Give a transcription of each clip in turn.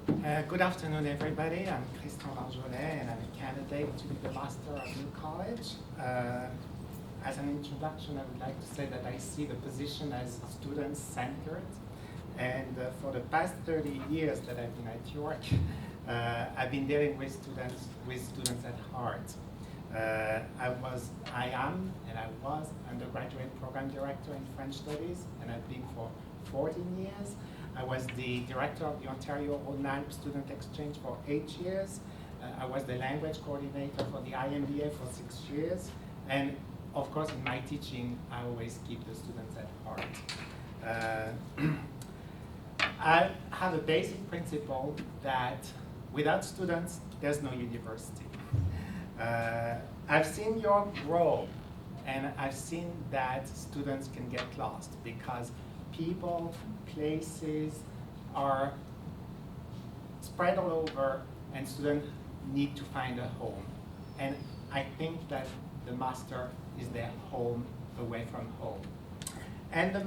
Good afternoon, everybody. I'm Marjollet, and I'm a candidate to be the Master of New College. As an introduction, I would like to say that I see the position as student-centered. And for the past 30 years that I've been at York, I've been dealing with students at heart. I am, and I was undergraduate program director in French studies, and I've been for 14 years. I was the director of the Ontario LA&PS Student Exchange for 8 years. I was the language coordinator for the LA&PS for 6 years. And of course, in my teaching, I always keep the students at heart. I have a basic principle that without students, there's no university. I've seen York grow, and I've seen that students can get lost because people, places are spread all over, and students need to find a home. And I think that the master is their home away from home. And the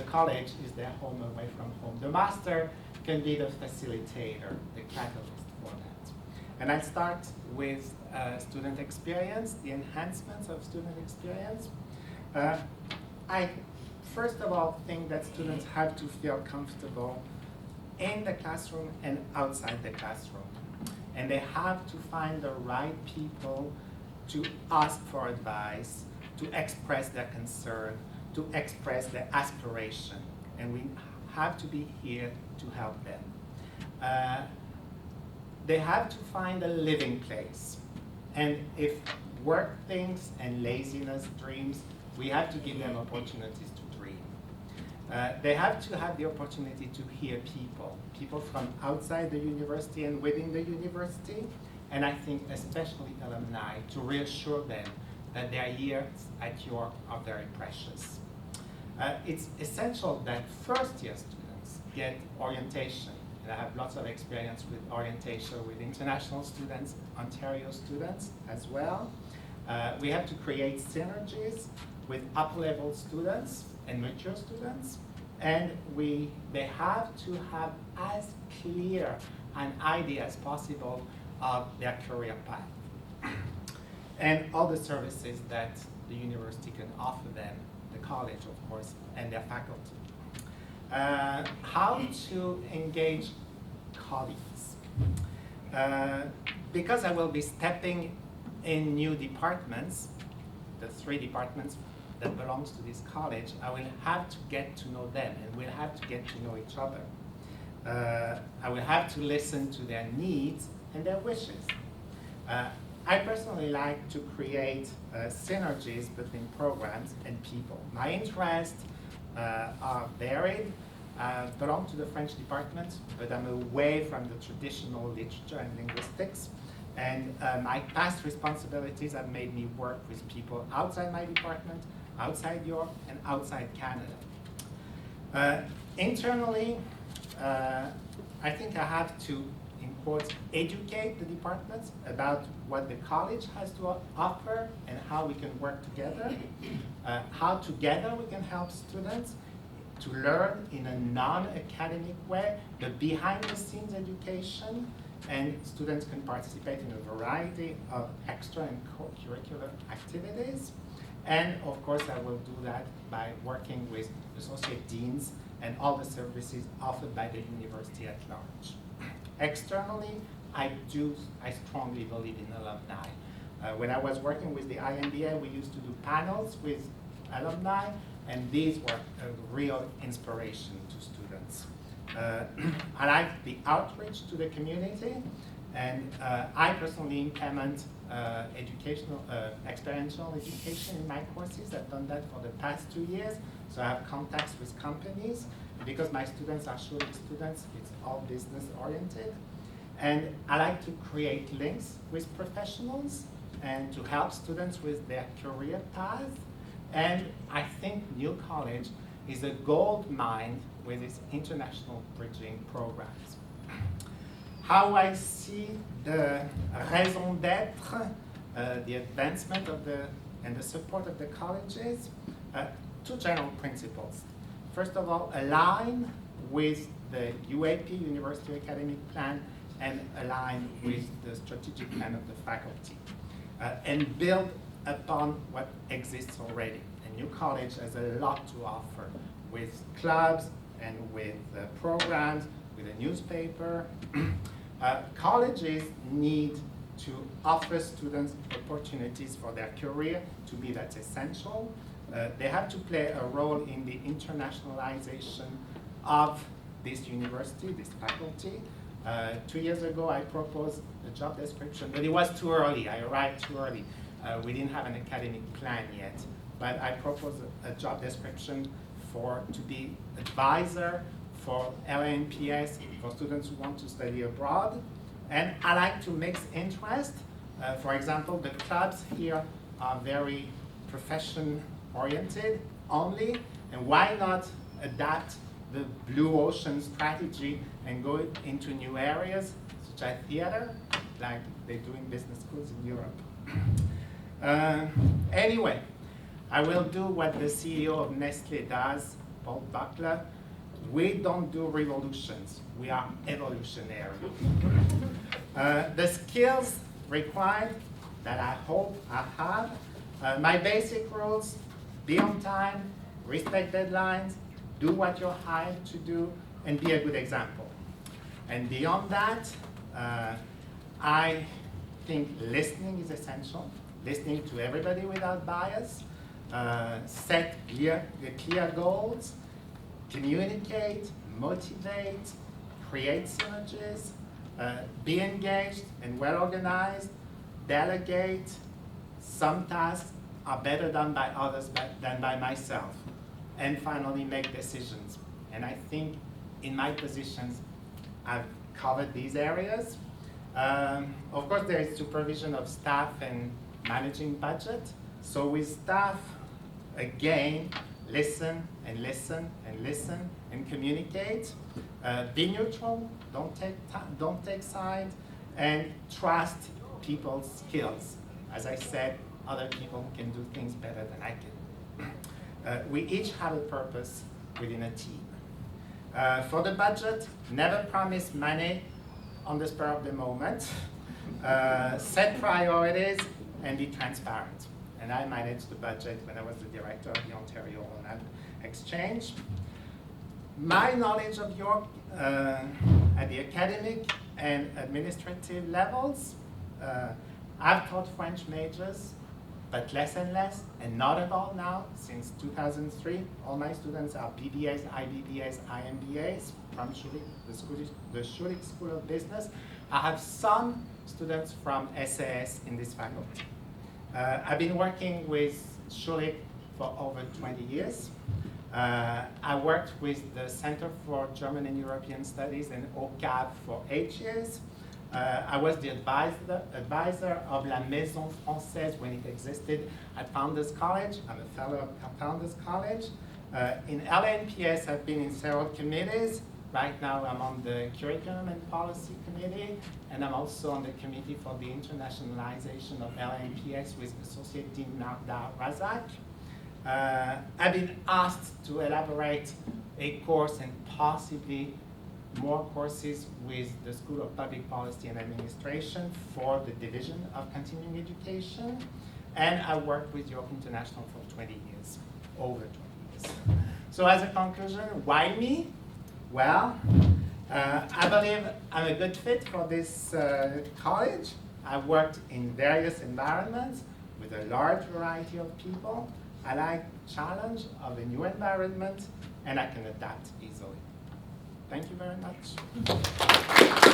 college is their home away from home. The master can be the facilitator, the catalyst for that. And I'll start with student experience, the enhancements of student experience. I first of all think that students have to feel comfortable in the classroom and outside the classroom. And they have to find the right people to ask for advice, to express their concern, to express their aspiration. And we have to be here to help them. They have to find a living place. And if work thinks and laziness dreams, we have to give them opportunities to dream. They have to have the opportunity to hear people from outside the university and within the university, and I think especially alumni, to reassure them that their years at York are very precious. It's essential that first-year students get orientation, and I have lots of experience with orientation with international students, Ontario students as well. We have to create synergies with upper-level students and mature students, and they have to have as clear an idea as possible of their career path and all the services that the university can offer them, the college, of course, and their faculty. How to engage colleagues. Because I will be stepping in new departments, the 3 departments that belongs to this college, I will have to get to know them, and we'll have to get to know each other. I will have to listen to their needs and their wishes. I personally like to create synergies between programs and people. My interests are varied. I belong to the French department, but I'm away from the traditional literature and linguistics. And my past responsibilities have made me work with people outside my department, outside Europe, and outside Canada. Internally, I think I have to, in quotes, educate the departments about what the college has to offer and how we can work together, how together we can help students to learn in a non-academic way, the behind-the-scenes education, and students can participate in a variety of extra and co-curricular activities. And of course, I will do that by working with associate deans and all the services offered by the university at large. Externally, I strongly believe in alumni. When I was working with the LA&PS, we used to do panels with alumni, and these were a real inspiration to students. I like the outreach to the community, and I personally implement experiential education in my courses. I've done that for the past 2 years, so I have contacts with companies. Because my students are shooting students, it's all business oriented. And I like to create links with professionals and to help students with their career path. And I think New College is a gold mine with its international bridging programs. How I see the raison d'être, the advancement of and the support of the colleges, 2 general principles. First of all, align with the UAP, University Academic Plan, and align with the strategic plan of the faculty, and build upon what exists already. A new college has a lot to offer with clubs and with programs, with a newspaper. Colleges need to offer students opportunities for their career. To me, that's essential. They have to play a role in the internationalization of this university, this faculty. 2 years ago, I proposed a job description, but it was too early. I arrived too early. We didn't have an academic plan yet, but I proposed a job description to be advisor for LA&PS, for students who want to study abroad. And I like to mix interest. For example, the clubs here are very profession-oriented only, and why not adapt the blue ocean strategy and go into new areas, such as theater, like they do in business schools in Europe. Anyway, I will do what the CEO of Nestle does, Paul Buckler. We don't do revolutions, we are evolutionary. The skills required that I hope I have, my basic rules: be on time, respect deadlines, do what you're hired to do, and be a good example. And beyond that, I think listening is essential, listening to everybody without bias, set clear goals, communicate, motivate, create synergies, be engaged and well organized, delegate. Some tasks are better done by others than by myself. And finally, make decisions. And I think in my positions, I've covered these areas. Of course, there is supervision of staff and managing budget. So with staff, again, listen and listen and listen and communicate. Be neutral, don't take sides, and trust people's skills. As I said, other people can do things better than I can. We each have a purpose within a team. For the budget, never promise money on the spur of the moment. Set priorities and be transparent. And I managed the budget when I was the director of the Ontario All-Night Exchange. My knowledge of York at the academic and administrative levels, I've taught French majors, but less and less, and not at all now. Since 2003, all my students are BBAs, IBBAs, IMBAs from Schulich, the Schulich School of Business. I have some students from SAS in this faculty. I've been working with Schulich for over 20 years. I worked with the Center for German and European Studies and OCAV for 8 years. I was the advisor of La Maison Française when it existed at Founders College. I'm a fellow of Founders College. In LA&PS, I've been in several committees. Right now, I'm on the Curriculum and Policy Committee, and I'm also on the Committee for the Internationalization of LA&PS with Associate Dean Narda Razak. I've been asked to elaborate a course and possibly more courses with the School of Public Policy and Administration for the Division of Continuing Education. And I worked with York International for 20 years, over 20 years. So as a conclusion, why me? Well, I believe I'm a good fit for this college. I've worked in various environments with a large variety of people. I like challenge of a new environment, and I can adapt easily. Thank you very much.